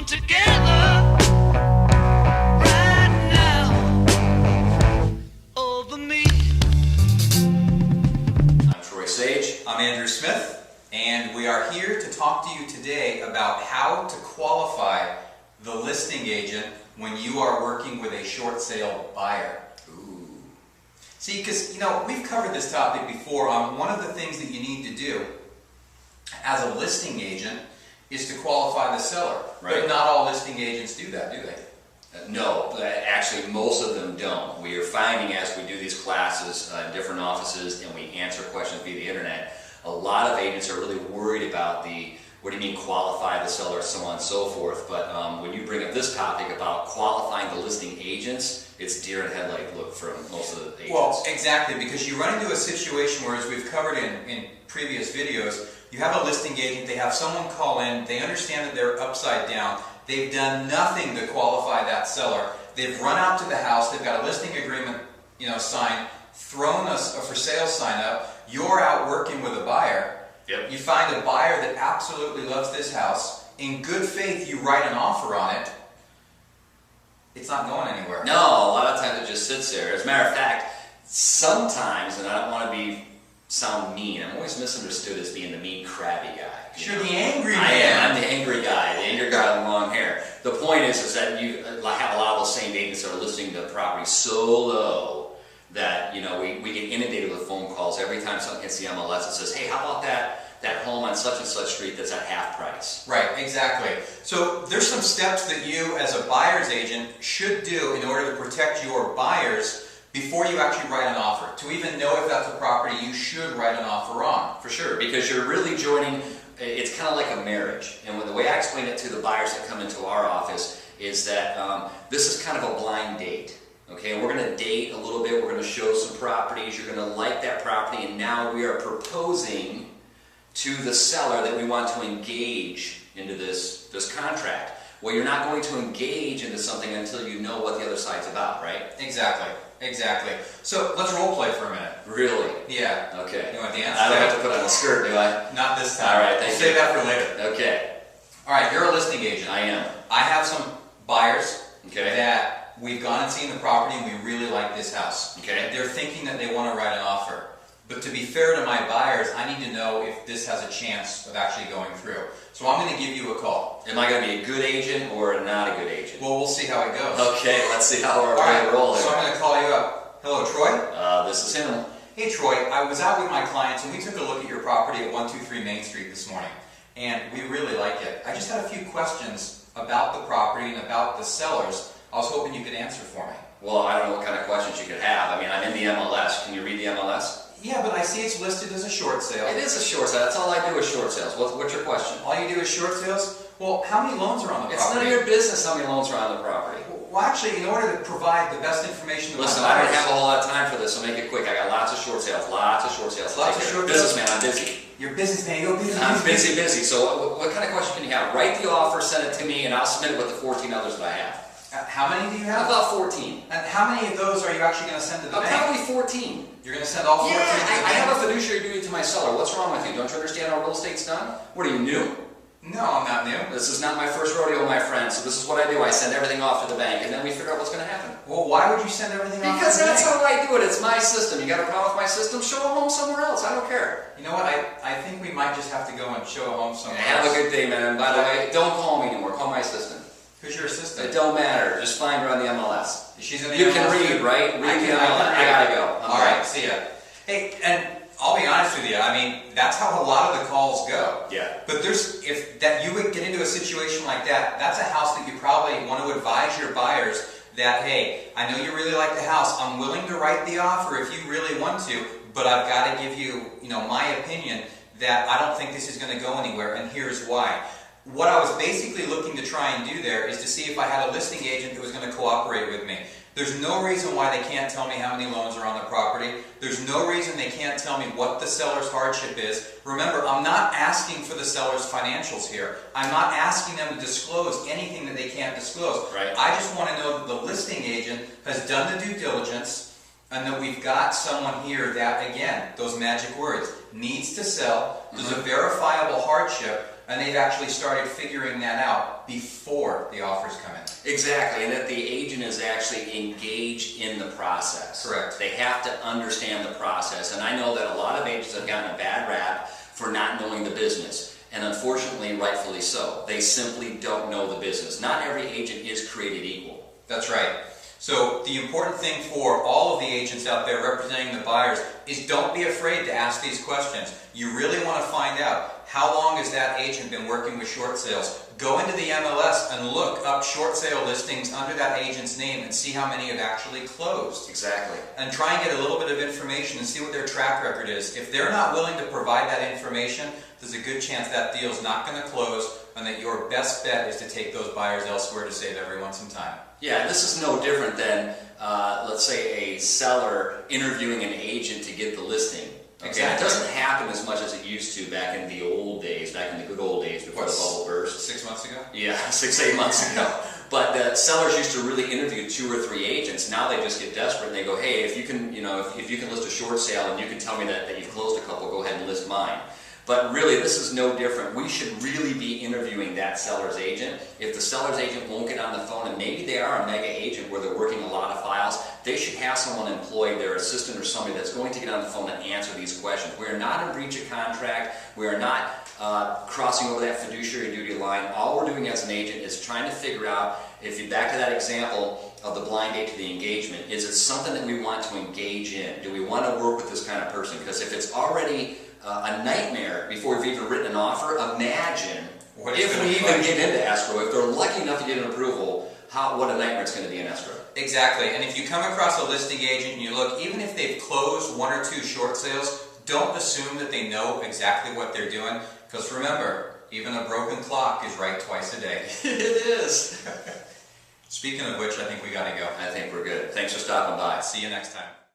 together right now over me. I'm Troy Sage. I'm Andrew Smith, and we are here to talk to you today about how to qualify the listing agent when you are working with a short sale buyer. Ooh. See, because, we've covered this topic before. One of the things that you need to do as a listing agent is to qualify the seller. Right. But not all listing agents do that, do they? No, actually most of them don't. We are finding as we do these classes in different offices and we answer questions via the internet, a lot of agents are really worried about what do you mean qualify the seller, so on and so forth. But when you bring up this topic about qualifying the listing agents, it's deer in headlight look for most of the agents. Well, exactly, because you run into a situation where, as we've covered in previous videos, you have a listing agent, they have someone call in, they understand that they're upside down, they've done nothing to qualify that seller, they've run out to the house, they've got a listing agreement signed, thrown a for sale sign up, you're out working with a buyer. Yep. You find a buyer that absolutely loves this house, in good faith you write an offer on it, it's not going anywhere. No, a lot of times it just sits there. As a matter of fact, sometimes, and I don't want to sound mean, I'm always misunderstood as being the mean, crabby guy. You're the angry I man. am. I'm the angry guy with the long hair. The point is that you have a lot of those same agents that are listing the property so low that we get inundated with phone calls every time something hits the MLS that says, hey, how about that home on such and such street that's at half price? Right, exactly. So there's some steps that you as a buyer's agent should do in order to protect your buyers before you actually write an offer. To even know if that's a property you should write an offer on. For sure, because you're really joining, it's kind of like a marriage. And the way I explain it to the buyers that come into our office is that this is kind of a blind date. Okay, we're going to date a little bit, we're going to show some properties, you're going to like that property, and now we are proposing to the seller that we want to engage into this contract. Well, you're not going to engage into something until you know what the other side's about, right? Exactly. So let's role play for a minute. Really? Yeah. Okay. You want to dance? I don't have to put on a skirt, do I? Not this time. All right, We'll thank save you. that for later. Okay. All right, you're a listing agent. I am. I have some buyers Okay. that we've gone and seen the property and we really like this house. Okay. They're thinking that they want to write an offer. But to be fair to my buyers, I need to know if this has a chance of actually going through. So I'm going to give you a call. Am I going to be a good agent or not a good agent? Well, we'll see how it goes. Okay, let's see how we're All right, rolling. so I'm going to call you up. Hello, Troy? This is him. Hey, Troy. I was out with my clients and we took a look at your property at 123 Main Street this morning. And we really like it. I just had a few questions about the property and about the sellers. I was hoping you could answer for me. Well, I don't know what kind of questions you could have. I mean, I'm in the MLS. Can you read the MLS? Yeah, but I see it's listed as a short sale. It is a short sale. That's all I do is short sales. What's your question? All you do is short sales? Well, how many loans are on the It's property? none of your business how many loans are on the property. Well, actually, in order to provide the best information to Listen, my I don't buyers, have a whole lot of time for this, so make it quick. I got lots of short sales. Lots of short sales. Lots of short sales? Businessman, I'm busy. You're a businessman, you're busy. I'm busy. So what kind of question can you have? Write the offer, send it to me, and I'll submit it with the 14 others that I have. How many do you have? About 14. And how many of those are you actually going to send to the bank? Probably 14. You're going to send all 14 to the bank? I have a fiduciary duty to my seller. What's wrong with you? Don't you understand how real estate's done? What are you, new? No, I'm not new. This is not my first rodeo, my friend. So this is what I do. I send everything off to the bank, and then we figure out what's going to happen. Well, why would you send everything off Because to the that's bank? how I do it. It's my system. You got a problem with my system? Show a home somewhere else. I don't care. You know what? I think we might just have to go and show a home somewhere Have else. a good day, man. And by the way, don't call me anymore. Call my assistant. Who's your assistant? It don't matter. Just find her on the MLS. She's in the You can MLS? read, right? Read the MLS. I gotta go. All right, see ya. Hey, and I'll be honest with you. I mean, that's how a lot of the calls go. Yeah. But if you would get into a situation like that, that's a house that you probably want to advise your buyers that, hey, I know you really like the house. I'm willing to write the offer if you really want to, but I've got to give you, my opinion that I don't think this is going to go anywhere, and here's why. What I was basically looking to try and do there is to see if I had a listing agent who was going to cooperate with me. There's no reason why they can't tell me how many loans are on the property. There's no reason they can't tell me what the seller's hardship is. Remember, I'm not asking for the seller's financials here. I'm not asking them to disclose anything that they can't disclose. Right. I just want to know that the listing agent has done the due diligence and that we've got someone here that, again, those magic words, needs to sell, there's a verifiable hardship, and they've actually started figuring that out before before the offers come in. Exactly, and that the agent is actually engaged in the process. Correct. They have to understand the process, and I know that a lot of agents have gotten a bad rap for not knowing the business, and unfortunately, rightfully so. They simply don't know the business. Not every agent is created equal. That's right. So the important thing for all of the agents out there representing the buyers is don't be afraid to ask these questions. You really want to find out how long has that agent been working with short sales. Go into the MLS and look up short sale listings under that agent's name and see how many have actually closed. Exactly. And try and get a little bit of information and see what their track record is. If they're not willing to provide that information, there's a good chance that deal's not going to close and that your best bet is to take those buyers elsewhere to save everyone some time. Yeah, this is no different than, let's say, a seller interviewing an agent to get the listing. Okay? Exactly. It doesn't happen as much as it used to back in the old days, back in the good old days before the bubble burst. 6 months ago? Yeah, 6-8 months ago. But the sellers used to really interview 2 or 3 agents. Now they just get desperate and they go, hey, if you can, if you can list a short sale and you can tell me that you've closed a couple, go ahead and list mine. But really, this is no different. We should really be interviewing that seller's agent. If the seller's agent won't get on the phone, and maybe they are a mega agent where they're working a lot of files, they should have someone employed, their assistant or somebody that's going to get on the phone and answer these questions. We are not in breach of contract. We are not crossing over that fiduciary duty line. All we're doing as an agent is trying to figure out, if you back to that example of the blind date to the engagement, is it something that we want to engage in? Do we want to work with this kind of person? Because if it's already a nightmare before we've even written an offer, imagine if we even get into escrow. If they're lucky enough to get an approval, what a nightmare it's going to be in escrow. Exactly, and if you come across a listing agent and you look, even if they've closed 1 or 2 short sales, don't assume that they know exactly what they're doing, because remember, even a broken clock is right twice a day. It is. Speaking of which, I think we got to go. I think we're good. Thanks for stopping by. See you next time.